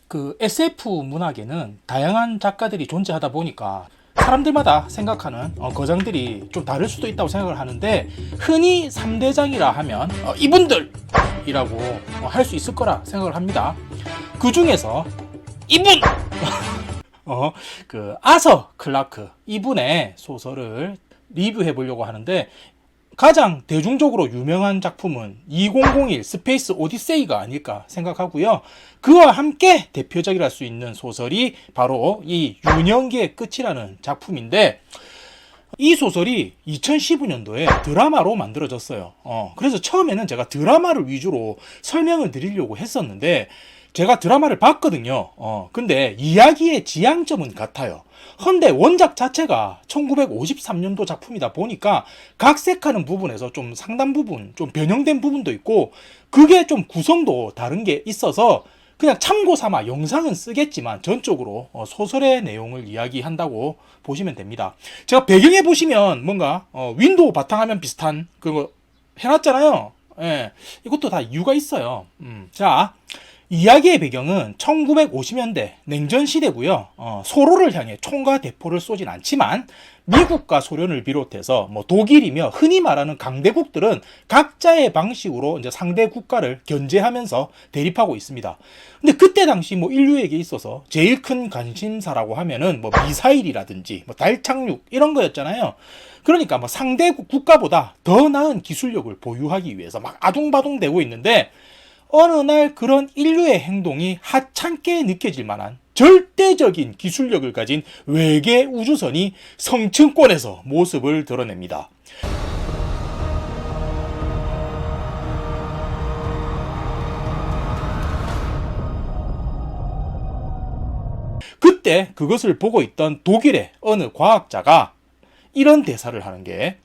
그 SF 문학에는 다양한 작가들이 존재하다 보니까 사람들마다 생각하는 거장들이 좀 다를 수도 있다고 생각을 하는데, 흔히 3대장이라 하면 이분들이라고 할 수 있을 거라 생각을 합니다. 그 중에서 이분! 그 아서 클라크 이분의 소설을 리뷰해 보려고 하는데, 가장 대중적으로 유명한 작품은 2001 스페이스 오디세이가 아닐까 생각하고요. 그와 함께 대표작이라 할 수 있는 소설이 바로 이 유년기의 끝이라는 작품인데, 이 소설이 2015년도에 드라마로 만들어졌어요. 그래서 처음에는 제가 드라마를 위주로 설명을 드리려고 했었는데, 제가 드라마를 봤거든요. 근데 이야기의 지향점은 같아요. 헌데 원작 자체가 1953년도 작품이다 보니까 각색하는 부분에서 좀 상당 부분 좀 변형된 부분도 있고, 그게 좀 구성도 다른 게 있어서 그냥 참고 삼아 영상은 쓰겠지만 전적으로 소설의 내용을 이야기한다고 보시면 됩니다. 제가 배경에 보시면 뭔가 윈도우 바탕화면 비슷한 그거 해놨잖아요. 예, 이것도 다 이유가 있어요. 자, 이야기의 배경은 1950년대 냉전 시대고요. 서로를 향해 총과 대포를 쏘진 않지만 미국과 소련을 비롯해서 독일이며 흔히 말하는 강대국들은 각자의 방식으로 이제 상대 국가를 견제하면서 대립하고 있습니다. 근데 그때 당시 인류에게 있어서 제일 큰 관심사라고 하면은 미사일이라든지 달 착륙 이런 거였잖아요. 그러니까 상대 국가보다 더 나은 기술력을 보유하기 위해서 막 아둥바둥 되고 있는데, 어느 날 그런 인류의 행동이 하찮게 느껴질 만한 절대적인 기술력을 가진 외계 우주선이 성층권에서 모습을 드러냅니다. 그때 그것을 보고 있던 독일의 어느 과학자가 이런 대사를 하는 게,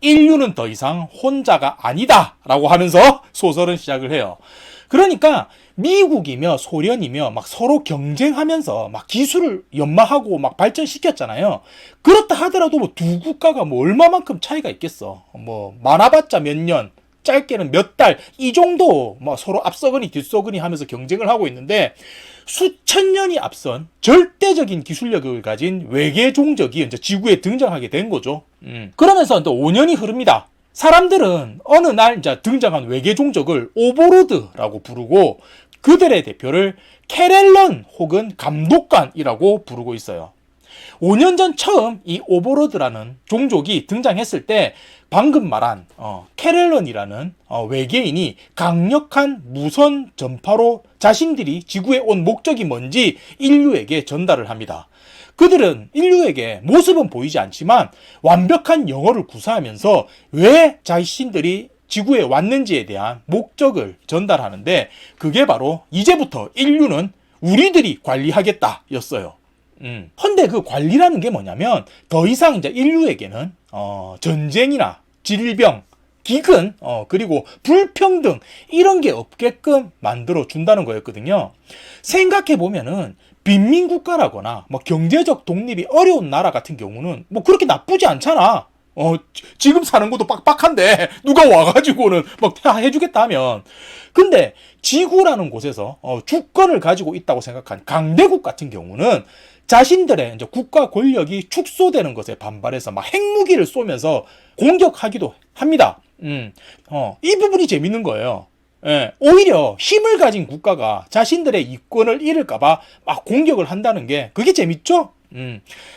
인류는 더 이상 혼자가 아니다 라고 하면서 소설은 시작을 해요. 그러니까 미국이며 소련이며 막 서로 경쟁하면서 막 기술을 연마하고 막 발전시켰잖아요. 그렇다 하더라도 두 국가가 얼마만큼 차이가 있겠어. 많아봤자 몇 년, 짧게는 몇 달, 이 정도 서로 앞서거니 뒤서거니 하면서 경쟁을 하고 있는데, 수천 년이 앞선 절대적인 기술력을 가진 외계 종족이 이제 지구에 등장하게 된 거죠. 그러면서 또 5년이 흐릅니다. 사람들은 어느 날 이제 등장한 외계 종족을 오버로드라고 부르고, 그들의 대표를 캐렐런 혹은 감독관이라고 부르고 있어요. 5년 전 처음 이 오버로드라는 종족이 등장했을 때 방금 말한 캐렐런이라는 외계인이 강력한 무선 전파로 자신들이 지구에 온 목적이 뭔지 인류에게 전달을 합니다. 그들은 인류에게 모습은 보이지 않지만 완벽한 영어를 구사하면서 왜 자신들이 지구에 왔는지에 대한 목적을 전달하는데, 그게 바로 이제부터 인류는 우리들이 관리하겠다 였어요. 헌데 그 관리라는 게 뭐냐면, 더 이상 이제 인류에게는 전쟁이나 질병, 기근, 그리고 불평등 이런 게 없게끔 만들어 준다는 거였거든요. 생각해 보면은 빈민국가라거나 경제적 독립이 어려운 나라 같은 경우는 그렇게 나쁘지 않잖아. 지금 사는 것도 빡빡한데 누가 와가지고는 해주겠다 하면. 근데 지구라는 곳에서 주권을 가지고 있다고 생각한 강대국 같은 경우는 자신들의 이제 국가 권력이 축소되는 것에 반발해서 핵무기를 쏘면서 공격하기도 합니다. 이 부분이 재밌는 거예요. 예, 오히려 힘을 가진 국가가 자신들의 이권을 잃을까봐 막 공격을 한다는 게 그게 재밌죠?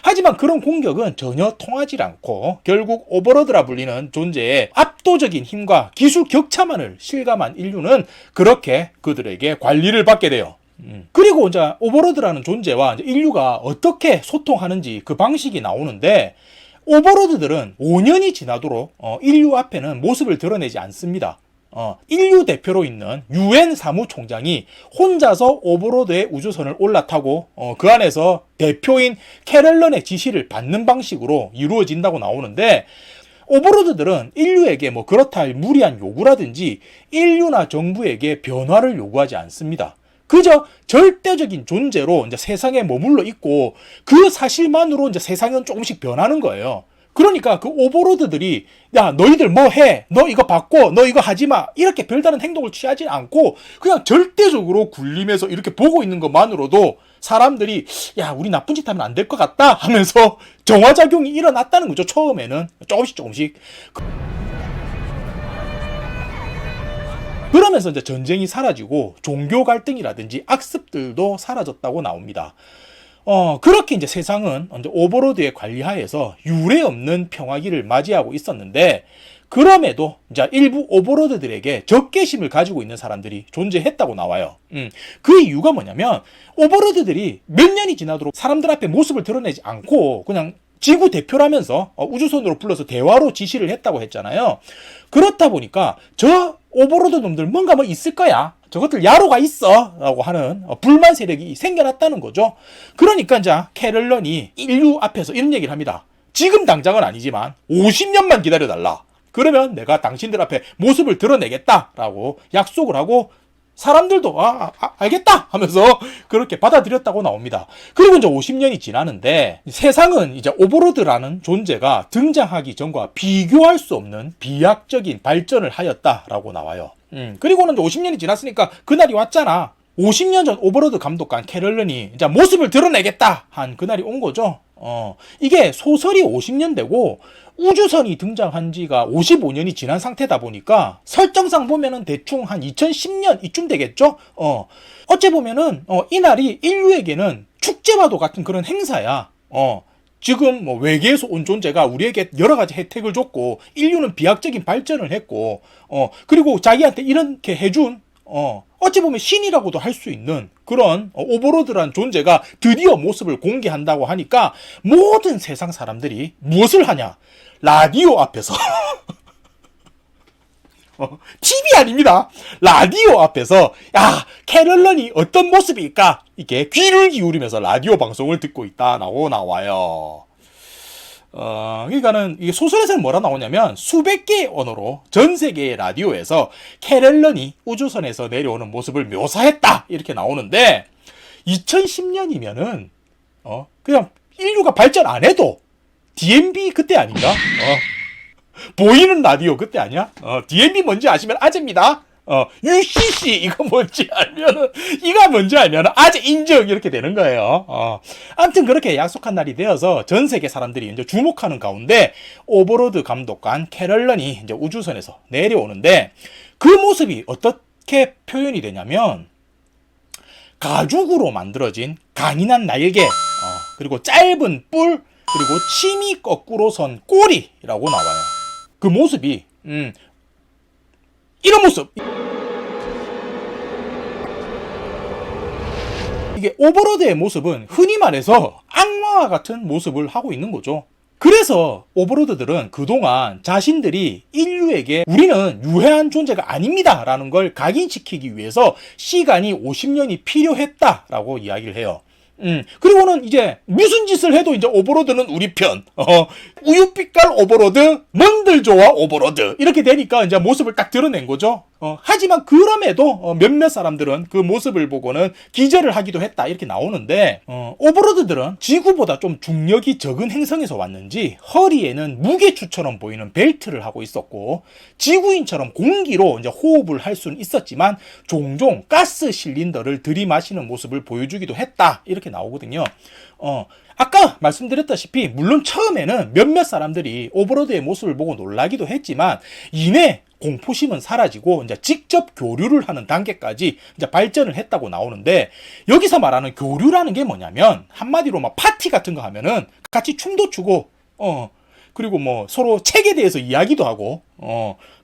하지만 그런 공격은 전혀 통하지 않고 결국 오버로드라 불리는 존재의 압도적인 힘과 기술 격차만을 실감한 인류는 그렇게 그들에게 관리를 받게 돼요. 그리고 이제 오버로드라는 존재와 이제 인류가 어떻게 소통하는지 그 방식이 나오는데, 오버로드들은 5년이 지나도록 인류 앞에는 모습을 드러내지 않습니다. 인류 대표로 있는 UN 사무총장이 혼자서 오버로드의 우주선을 올라타고 그 안에서 대표인 캐렐런의 지시를 받는 방식으로 이루어진다고 나오는데, 오버로드들은 인류에게 그렇다 할 무리한 요구라든지 인류나 정부에게 변화를 요구하지 않습니다. 그저 절대적인 존재로 이제 세상에 머물러 있고, 그 사실만으로 이제 세상은 조금씩 변하는 거예요. 그러니까 그 오버로드들이 야 너희들 뭐 해? 너 이거 바꿔? 너 이거 하지 마? 이렇게 별다른 행동을 취하지 않고 그냥 절대적으로 군림해서 이렇게 보고 있는 것만으로도 사람들이 야 우리 나쁜 짓 하면 안 될 것 같다 하면서 정화작용이 일어났다는 거죠. 처음에는 조금씩. 그러면서 이제 전쟁이 사라지고 종교 갈등이라든지 악습들도 사라졌다고 나옵니다. 그렇게 이제 세상은 이제 오버로드의 관리하에서 유례 없는 평화기를 맞이하고 있었는데, 그럼에도 이제 일부 오버로드들에게 적개심을 가지고 있는 사람들이 존재했다고 나와요. 그 이유가 뭐냐면, 오버로드들이 몇 년이 지나도록 사람들 앞에 모습을 드러내지 않고 그냥 지구 대표라면서 우주선으로 불러서 대화로 지시를 했다고 했잖아요. 그렇다 보니까 저 오버로드 놈들 뭔가 뭐 있을 거야. 저것들 야로가 있어 라고 하는 불만 세력이 생겨났다는 거죠. 그러니까 이제 캐럴런이 인류 앞에서 이런 얘기를 합니다. 지금 당장은 아니지만 50년만 기다려달라. 그러면 내가 당신들 앞에 모습을 드러내겠다라고 약속을 하고 사람들도 알겠다 하면서 그렇게 받아들였다고 나옵니다. 그리고 이제 50년이 지나는데 세상은 이제 오버로드라는 존재가 등장하기 전과 비교할 수 없는 비약적인 발전을 하였다라고 나와요. 그리고는 이제 50년이 지났으니까 그날이 왔잖아. 50년 전 오버로드 감독관 캐럴런이 이제 모습을 드러내겠다 한 그날이 온 거죠. 이게 소설이 50년 되고 우주선이 등장한 지가 55년이 지난 상태다 보니까 설정상 보면은 대충 한 2010년 이쯤 되겠죠? 어째 보면은 이날이 인류에게는 축제와도 같은 그런 행사야. 지금 뭐 외계에서 온 존재가 우리에게 여러 가지 혜택을 줬고 인류는 비약적인 발전을 했고 그리고 자기한테 이렇게 해준 어찌 보면 신이라고도 할 수 있는 그런 오버로드란 존재가 드디어 모습을 공개한다고 하니까 모든 세상 사람들이 무엇을 하냐? 라디오 앞에서 TV 아닙니다. 라디오 앞에서 야 캐럴런이 어떤 모습일까? 이렇게 귀를 기울이면서 라디오 방송을 듣고 있다라고 나와요. 그러니까는 이 소설에서는 뭐라 나오냐면 수백 개의 언어로 전 세계의 라디오에서 캐럴런이 우주선에서 내려오는 모습을 묘사했다 이렇게 나오는데 2010년이면은 그냥 인류가 발전 안 해도 DMB 그때 아닌가? 보이는 라디오 그때 아니야? DMB 뭔지 아시면 아재입니다. UCC 이거 뭔지 알면은 아재 인정 이렇게 되는 거예요. 아무튼 그렇게 약속한 날이 되어서 전 세계 사람들이 이제 주목하는 가운데 오버로드 감독관 캐럴런이 이제 우주선에서 내려오는데 그 모습이 어떻게 표현이 되냐면 가죽으로 만들어진 강인한 날개, 그리고 짧은 뿔, 그리고 침이 거꾸로 선 꼬리라고 나와요. 그 모습이 이런 모습. 이게 오버로드의 모습은 흔히 말해서 악마와 같은 모습을 하고 있는 거죠. 그래서 오버로드들은 그동안 자신들이 인류에게 우리는 유해한 존재가 아닙니다 라는 걸 각인시키기 위해서 시간이 50년이 필요했다라고 이야기를 해요. 그리고는 이제 무슨 짓을 해도 이제 오버로드는 우리 편. 우유빛깔 오버로드, 먼들조와 오버로드 이렇게 되니까 이제 모습을 딱 드러낸 거죠. 하지만 그럼에도 몇몇 사람들은 그 모습을 보고는 기절을 하기도 했다 이렇게 나오는데 오버로드들은 지구보다 좀 중력이 적은 행성에서 왔는지 허리에는 무게추처럼 보이는 벨트를 하고 있었고 지구인처럼 공기로 이제 호흡을 할 수는 있었지만 종종 가스 실린더를 들이마시는 모습을 보여주기도 했다 이렇게 나오거든요. 아까 말씀드렸다시피 물론 처음에는 몇몇 사람들이 오버로드의 모습을 보고 놀라기도 했지만 이내 공포심은 사라지고 이제 직접 교류를 하는 단계까지 이제 발전을 했다고 나오는데 여기서 말하는 교류라는 게 뭐냐면 한마디로 막 파티 같은 거 하면은 같이 춤도 추고 그리고 뭐 서로 책에 대해서 이야기도 하고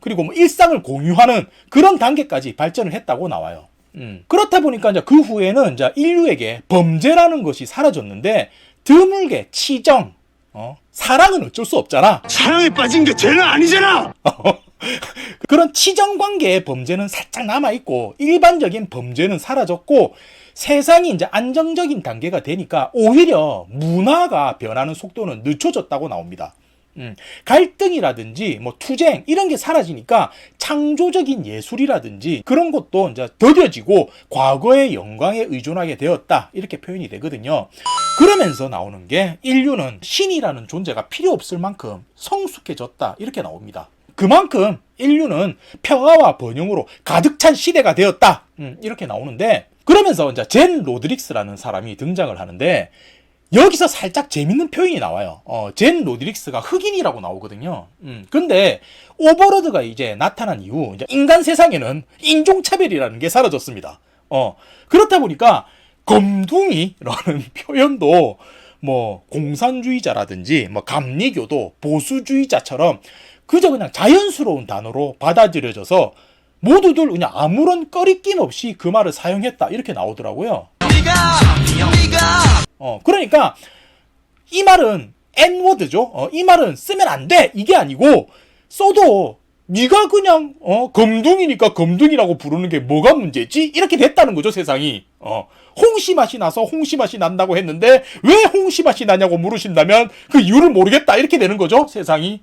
그리고 뭐 일상을 공유하는 그런 단계까지 발전을 했다고 나와요. 그렇다 보니까 이제 그 후에는 이제 인류에게 범죄라는 것이 사라졌는데 드물게 치정, 사랑은 어쩔 수 없잖아. 사랑에 빠진 게 죄는 아니잖아. 그런 치정 관계의 범죄는 살짝 남아있고 일반적인 범죄는 사라졌고 세상이 이제 안정적인 단계가 되니까 오히려 문화가 변하는 속도는 늦춰졌다고 나옵니다. 갈등이라든지 뭐 투쟁 이런 게 사라지니까 창조적인 예술이라든지 그런 것도 이제 더뎌지고 과거의 영광에 의존하게 되었다 이렇게 표현이 되거든요. 그러면서 나오는 게 인류는 신이라는 존재가 필요 없을 만큼 성숙해졌다 이렇게 나옵니다. 그만큼 인류는 평화와 번영으로 가득 찬 시대가 되었다 이렇게 나오는데, 그러면서 이제 젠 로드릭스라는 사람이 등장을 하는데 여기서 살짝 재밌는 표현이 나와요. 젠 로드릭스가 흑인이라고 나오거든요. 근데 오버로드가 이제 나타난 이후 이제 인간 세상에는 인종차별이라는 게 사라졌습니다. 그렇다 보니까 검둥이라는 표현도 뭐 공산주의자라든지 뭐 감리교도 보수주의자처럼 그저 그냥 자연스러운 단어로 받아들여져서 모두들 그냥 아무런 꺼리낌 없이 그 말을 사용했다 이렇게 나오더라고요. 그러니까 이 말은 N워드죠. 이 말은 쓰면 안 돼 이게 아니고, 써도 네가 그냥 검둥이니까 검둥이라고 부르는 게 뭐가 문제지? 이렇게 됐다는 거죠, 세상이. 홍시 맛이 나서 홍시 맛이 난다고 했는데 왜 홍시 맛이 나냐고 물으신다면 그 이유를 모르겠다 이렇게 되는 거죠, 세상이.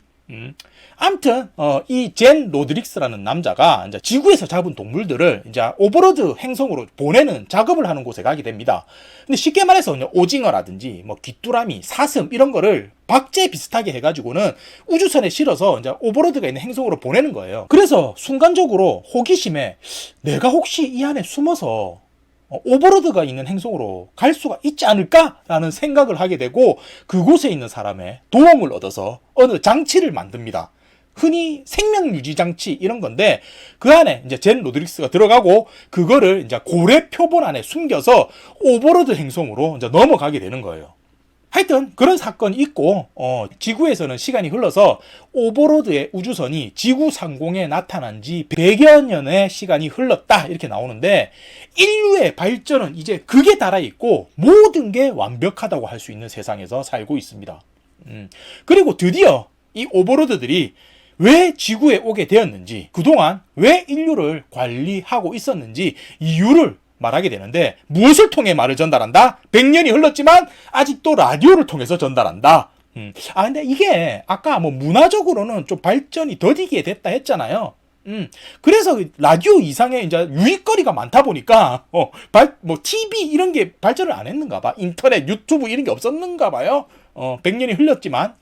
아무튼 이 젠 로드릭스라는 남자가 이제 지구에서 잡은 동물들을 이제 오버로드 행성으로 보내는 작업을 하는 곳에 가게 됩니다. 근데 쉽게 말해서 오징어라든지 뭐 귀뚜라미, 사슴 이런 거를 박제 비슷하게 해가지고는 우주선에 실어서 이제 오버로드가 있는 행성으로 보내는 거예요. 그래서 순간적으로 호기심에 내가 혹시 이 안에 숨어서 오버로드가 있는 행성으로 갈 수가 있지 않을까라는 생각을 하게 되고, 그곳에 있는 사람의 도움을 얻어서 어느 장치를 만듭니다. 흔히 생명유지 장치 이런 건데, 그 안에 이제 젠 로드릭스가 들어가고 그거를 이제 고래 표본 안에 숨겨서 오버로드 행성으로 이제 넘어가게 되는 거예요. 하여튼 그런 사건이 있고, 지구에서는 시간이 흘러서 오버로드의 우주선이 지구 상공에 나타난 지 100여 년의 시간이 흘렀다 이렇게 나오는데, 인류의 발전은 이제 극에 달아 있고 모든 게 완벽하다고 할 수 있는 세상에서 살고 있습니다. 그리고 드디어 이 오버로드들이 왜 지구에 오게 되었는지, 그동안 왜 인류를 관리하고 있었는지 이유를 말하게 되는데, 무엇을 통해 말을 전달한다? 100년이 흘렀지만 아직도 라디오를 통해서 전달한다. 근데 이게 아까 뭐 문화적으로는 좀 발전이 더디게 됐다 했잖아요. 그래서 라디오 이상의 이제 유익거리가 많다 보니까 뭐 TV 이런 게 발전을 안 했는가 봐. 인터넷, 유튜브 이런 게 없었는가 봐요. 100년이 흘렀지만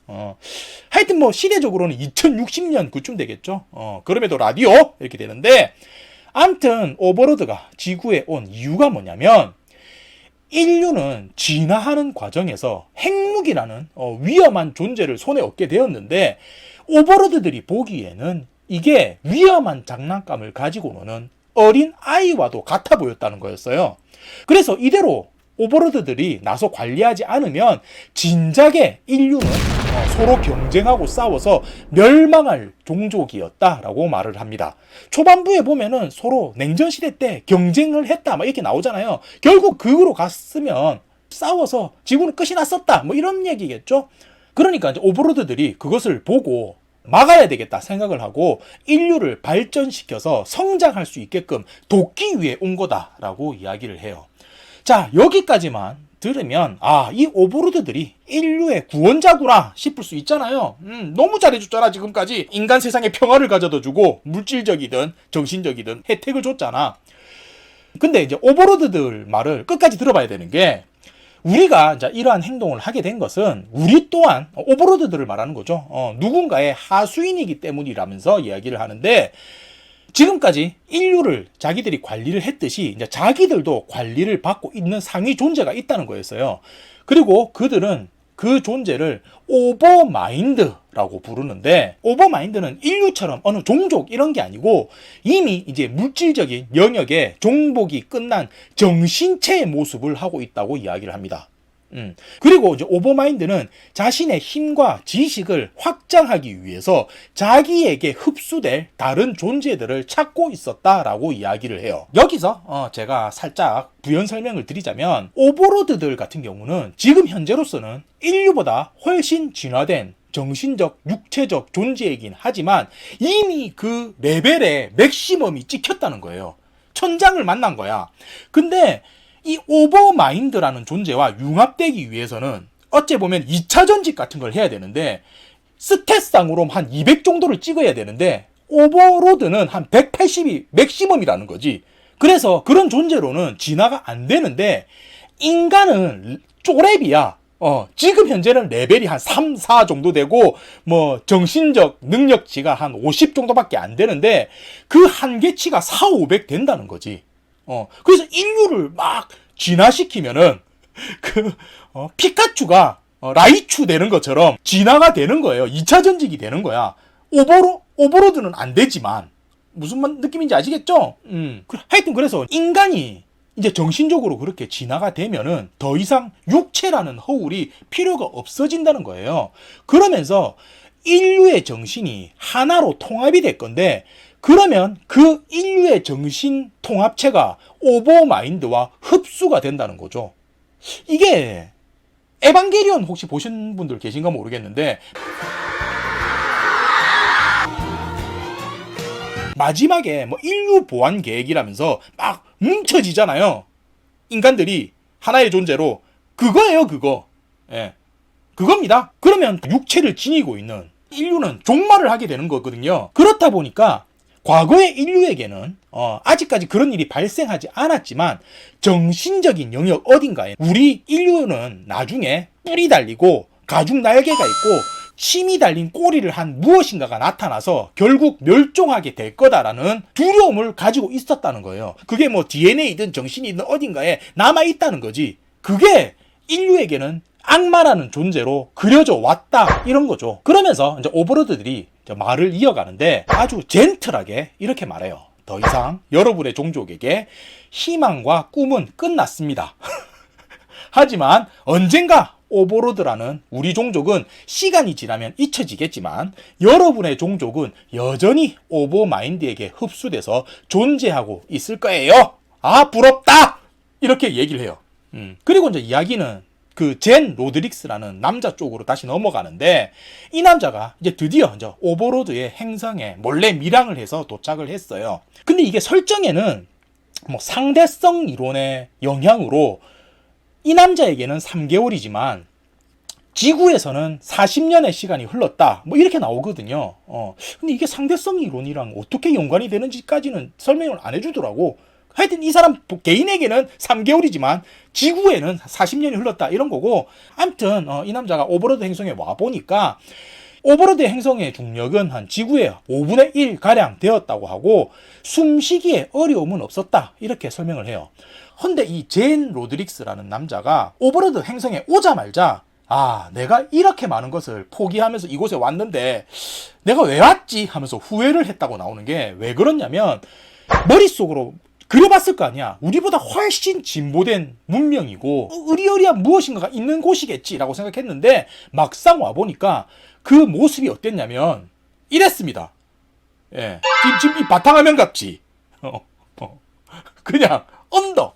하여튼 뭐 시대적으로는 2060년 그쯤 되겠죠. 그럼에도 라디오 이렇게 되는데, 아무튼 오버로드가 지구에 온 이유가 뭐냐면, 인류는 진화하는 과정에서 핵무기라는 위험한 존재를 손에 얻게 되었는데, 오버로드들이 보기에는 이게 위험한 장난감을 가지고 노는 어린 아이와도 같아 보였다는 거였어요. 그래서 이대로 오버로드들이 나서 관리하지 않으면 진작에 인류는 서로 경쟁하고 싸워서 멸망할 종족이었다라고 말을 합니다. 초반부에 보면은 서로 냉전시대 때 경쟁을 했다 막 이렇게 나오잖아요. 결국 그으로 갔으면 싸워서 지구는 끝이 났었다 뭐 이런 얘기겠죠. 그러니까 이제 오버로드들이 그것을 보고 막아야 되겠다 생각을 하고 인류를 발전시켜서 성장할 수 있게끔 돕기 위해 온 거다라고 이야기를 해요. 자, 여기까지만 들으면 이 오버로드들이 인류의 구원자구나 싶을 수 있잖아요. 너무 잘해줬잖아. 지금까지 인간 세상에 평화를 가져다 주고 물질적이든 정신적이든 혜택을 줬잖아. 근데 이제 오버로드들 말을 끝까지 들어봐야 되는 게, 우리가 이제 이러한 행동을 하게 된 것은 우리 또한 오버로드들을 말하는 거죠. 누군가의 하수인이기 때문이라면서 이야기를 하는데, 지금까지 인류를 자기들이 관리를 했듯이 이제 자기들도 관리를 받고 있는 상위 존재가 있다는 거였어요. 그리고 그들은 그 존재를 오버마인드라고 부르는데, 오버마인드는 인류처럼 어느 종족 이런 게 아니고 이미 이제 물질적인 영역에 종복이 끝난 정신체의 모습을 하고 있다고 이야기를 합니다. 그리고 이제 오버마인드는 자신의 힘과 지식을 확장하기 위해서 자기에게 흡수될 다른 존재들을 찾고 있었다라고 이야기를 해요. 여기서 제가 살짝 부연 설명을 드리자면, 오버로드들 같은 경우는 지금 현재로서는 인류보다 훨씬 진화된 정신적, 육체적 존재이긴 하지만 이미 그 레벨의 맥시멈이 찍혔다는 거예요. 천장을 만난 거야. 근데 이 오버마인드라는 존재와 융합되기 위해서는 어째 보면 2차 전직 같은 걸 해야 되는데, 스탯상으로 한 200 정도를 찍어야 되는데 오버로드는 한 180이 맥시멈이라는 거지. 그래서 그런 존재로는 진화가 안 되는데, 인간은 쪼렙이야. 지금 현재는 레벨이 한 3, 4 정도 되고, 뭐, 정신적 능력치가 한 50 정도밖에 안 되는데, 그 한계치가 4, 500 된다는 거지. 그래서 인류를 막 진화시키면은, 피카츄가 라이츄 되는 것처럼 진화가 되는 거예요. 2차 전직이 되는 거야. 오버로드는 안 되지만, 무슨 느낌인지 아시겠죠? 하여튼 그래서 인간이 이제 정신적으로 그렇게 진화가 되면은 더 이상 육체라는 허울이 필요가 없어진다는 거예요. 그러면서 인류의 정신이 하나로 통합이 될 건데, 그러면 그 인류의 정신 통합체가 오버마인드와 흡수가 된다는 거죠. 이게 에반게리온 혹시 보신 분들 계신가 모르겠는데, 마지막에 뭐 인류 보완 계획이라면서 막 뭉쳐지잖아요. 인간들이 하나의 존재로. 그거예요, 그거. 예. 그겁니다. 그러면 육체를 지니고 있는 인류는 종말을 하게 되는 거거든요. 그렇다 보니까 과거의 인류에게는 아직까지 그런 일이 발생하지 않았지만 정신적인 영역 어딘가에 우리 인류는 나중에 뿔이 달리고 가죽 날개가 있고 침이 달린 꼬리를 한 무엇인가가 나타나서 결국 멸종하게 될 거다라는 두려움을 가지고 있었다는 거예요. 그게 뭐 DNA든 정신이든 어딘가에 남아있다는 거지. 그게 인류에게는 악마라는 존재로 그려져 왔다, 이런 거죠. 그러면서 이제 오버로드들이 말을 이어가는데 아주 젠틀하게 이렇게 말해요. 더 이상 여러분의 종족에게 희망과 꿈은 끝났습니다. 하지만 언젠가 오버로드라는 우리 종족은 시간이 지나면 잊혀지겠지만 여러분의 종족은 여전히 오버마인드에게 흡수돼서 존재하고 있을 거예요. 아, 부럽다! 이렇게 얘기를 해요. 그리고 이제 이야기는 그 젠 로드릭스라는 남자 쪽으로 다시 넘어가는데, 이 남자가 이제 드디어 이제 오버로드의 행성에 몰래 밀항을 해서 도착을 했어요. 근데 이게 설정에는 뭐 상대성 이론의 영향으로 이 남자에게는 3개월이지만 지구에서는 40년의 시간이 흘렀다, 뭐 이렇게 나오거든요. 근데 이게 상대성 이론이랑 어떻게 연관이 되는지까지는 설명을 안 해주더라고. 하여튼 이 사람 개인에게는 3개월이지만 지구에는 40년이 흘렀다, 이런 거고. 아무튼 이 남자가 오버로드 행성에 와보니까 오버로드 행성의 중력은 한 지구의 5분의 1 가량 되었다고 하고 숨쉬기에 어려움은 없었다, 이렇게 설명을 해요. 근데 이 젠 로드릭스라는 남자가 오버로드 행성에 오자마자 내가 이렇게 많은 것을 포기하면서 이곳에 왔는데 내가 왜 왔지 하면서 후회를 했다고 나오는 게 왜 그러냐면, 머릿속으로 그려봤을 거 아니야. 우리보다 훨씬 진보된 문명이고 의리의리한 무엇인가가 있는 곳이겠지라고 생각했는데 막상 와보니까 그 모습이 어땠냐면 이랬습니다. 예, 지금 이 바탕화면 같지? 그냥 언덕.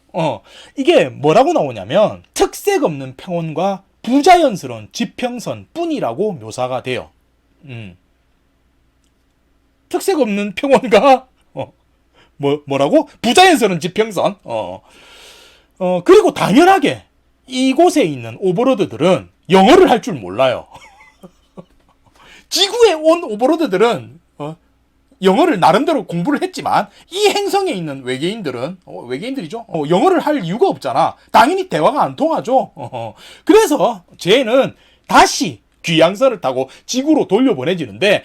이게 뭐라고 나오냐면 특색 없는 평원과 부자연스러운 지평선 뿐이라고 묘사가 돼요. 특색 없는 평원과 뭐라고? 부자연스러운 지평선. 그리고 당연하게 이곳에 있는 오버로드들은 영어를 할 줄 몰라요. 지구에 온 오버로드들은 영어를 나름대로 공부를 했지만 이 행성에 있는 외계인들은 외계인들이죠. 영어를 할 이유가 없잖아. 당연히 대화가 안 통하죠. 그래서 쟤는 다시 귀향선을 타고 지구로 돌려보내지는데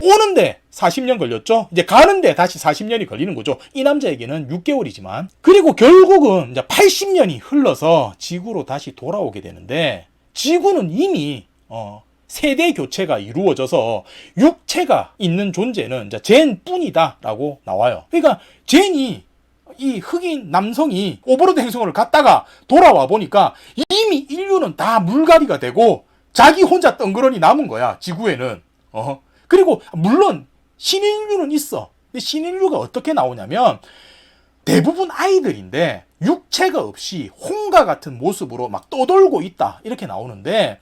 오는데 40년 걸렸죠. 이제 가는데 다시 40년이 걸리는 거죠. 이 남자에게는 6개월이지만. 그리고 결국은 이제 80년이 흘러서 지구로 다시 돌아오게 되는데, 지구는 이미 세대 교체가 이루어져서 육체가 있는 존재는 이제 젠뿐이다라고 나와요. 그러니까 젠이, 이 흑인 남성이 오버로드 행성을 갔다가 돌아와 보니까 이미 인류는 다 물갈이가 되고 자기 혼자 덩그러니 남은 거야, 지구에는. 그리고 물론 신인류는 있어. 근데 신인류가 어떻게 나오냐면 대부분 아이들인데 육체가 없이 홍과 같은 모습으로 막 떠돌고 있다, 이렇게 나오는데,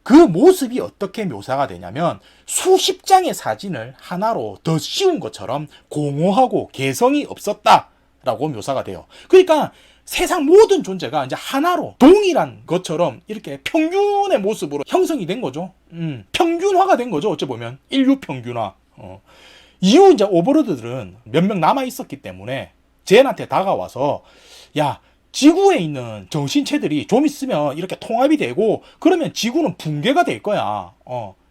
그 모습이 어떻게 묘사가 되냐면 수십 장의 사진을 하나로 더 씌운 것처럼 공허하고 개성이 없었다라고 묘사가 돼요. 그러니까 세상 모든 존재가 이제 하나로 동일한 것처럼 이렇게 평균의 모습으로 형성이 된 거죠. 평균화가 된 거죠. 어찌 보면 인류 평균화. 이후 이제 오버로드들은 몇 명 남아 있었기 때문에 젠한테 다가와서, 야, 지구에 있는 정신체들이 좀 있으면 이렇게 통합이 되고 그러면 지구는 붕괴가 될 거야.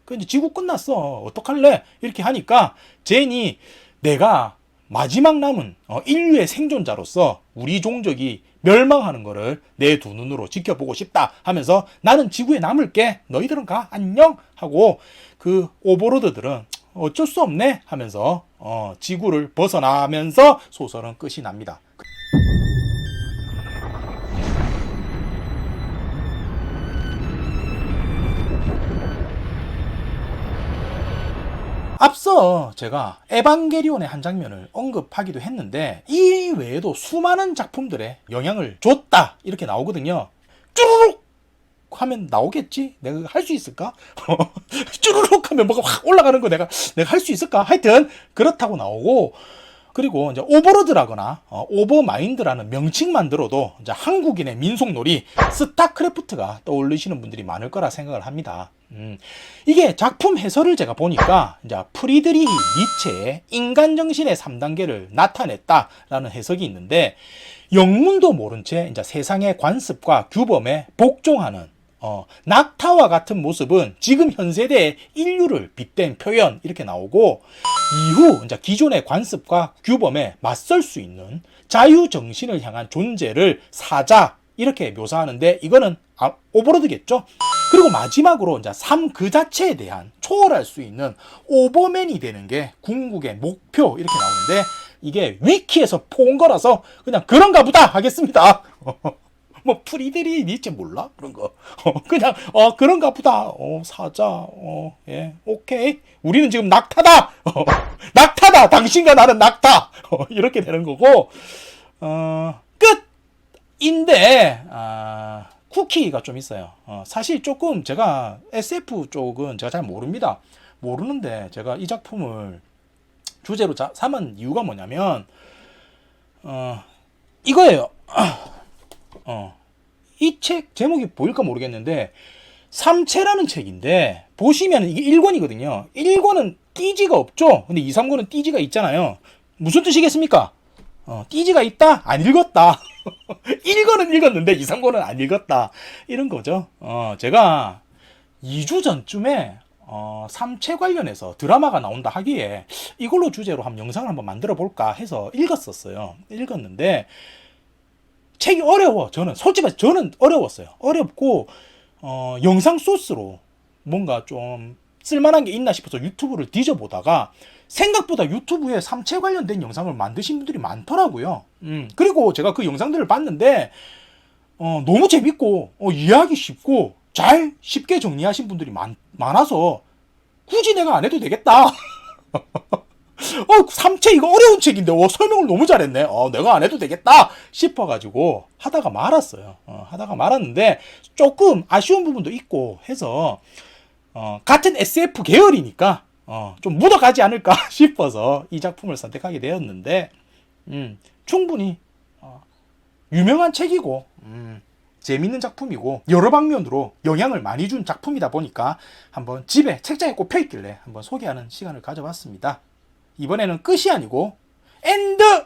그 이제 지구 끝났어. 어떡할래? 이렇게 하니까 제니 내가 마지막 남은 인류의 생존자로서 우리 종족이 멸망하는 거를 내 두 눈으로 지켜보고 싶다 하면서 나는 지구에 남을게. 너희들은 가. 안녕 하고 그 오버로드들은 어쩔 수 없네 하면서 지구를 벗어나면서 소설은 끝이 납니다. 앞서 제가 에반게리온의 한 장면을 언급하기도 했는데 이 외에도 수많은 작품들에 영향을 줬다 이렇게 나오거든요. 쭈루룩 하면 나오겠지? 내가 할 수 있을까? 쭈루룩 하면 뭐가 확 올라가는 거 내가 할 수 있을까? 하여튼 그렇다고 나오고 그리고 이제 오버로드라거나 오버마인드라는 명칭만 들어도 이제 한국인의 민속놀이 스타크래프트가 떠올리시는 분들이 많을 거라 생각을 합니다. 이게 작품 해설을 제가 보니까 이제 프리드리히 니체의 인간 정신의 3단계를 나타냈다라는 해석이 있는데 영문도 모른 채 이제 세상의 관습과 규범에 복종하는 낙타와 같은 모습은 지금 현 세대의 인류를 빗댄 표현 이렇게 나오고 이후 이제 기존의 관습과 규범에 맞설 수 있는 자유 정신을 향한 존재를 사자 이렇게 묘사하는데 이거는 오버로드겠죠. 그리고 마지막으로 이제 삶 그 자체에 대한 초월할 수 있는 오버맨이 되는 게 궁극의 목표 이렇게 나오는데 이게 위키에서 포온 거라서 그냥 그런가 보다 하겠습니다. 뭐 프리드리히 니체 몰라? 그런 거. 그냥 그런가 보다. 사자. 예. 오케이. 우리는 지금 낙타다. 낙타다. 당신과 나는 낙타. 이렇게 되는 거고. 끝인데 쿠키가 좀 있어요. 사실 조금 제가 SF 쪽은 제가 잘 모릅니다. 모르는데 제가 이 작품을 주제로 삼은 이유가 뭐냐면 이거예요. 이 책 제목이 보일까 모르겠는데 삼체라는 책인데 보시면 이게 1권이거든요. 1권은 띠지가 없죠. 근데 2, 3권은 띠지가 있잖아요. 무슨 뜻이겠습니까? 띠지가 있다? 안 읽었다. 1권은 읽었는데 2, 3권은 안 읽었다. 이런 거죠. 제가 2주 전쯤에 삼체 관련해서 드라마가 나온다 하기에 이걸로 주제로 한번 영상을 한번 만들어 볼까 해서 읽었었어요. 읽었는데 책이 어려워. 솔직히 저는 어려웠어요. 어렵고 영상 소스로 뭔가 좀 쓸만한 게 있나 싶어서 유튜브를 뒤져보다가 생각보다 유튜브에 삼체 관련된 영상을 만드신 분들이 많더라고요. 그리고 제가 그 영상들을 봤는데 너무 재밌고 이해하기 쉽고 잘 쉽게 정리하신 분들이 많아서 굳이 내가 안 해도 되겠다. 삼체 이거 어려운 책인데 설명을 너무 잘했네. 내가 안 해도 되겠다 싶어가지고 하다가 말았어요. 하다가 말았는데 조금 아쉬운 부분도 있고 해서 같은 SF 계열이니까 좀 묻어가지 않을까 싶어서 이 작품을 선택하게 되었는데 충분히 유명한 책이고 재밌는 작품이고 여러 방면으로 영향을 많이 준 작품이다 보니까 한번 집에 책장에 꼽혀 있길래 한번 소개하는 시간을 가져봤습니다. 이번에는 끝이 아니고 엔드!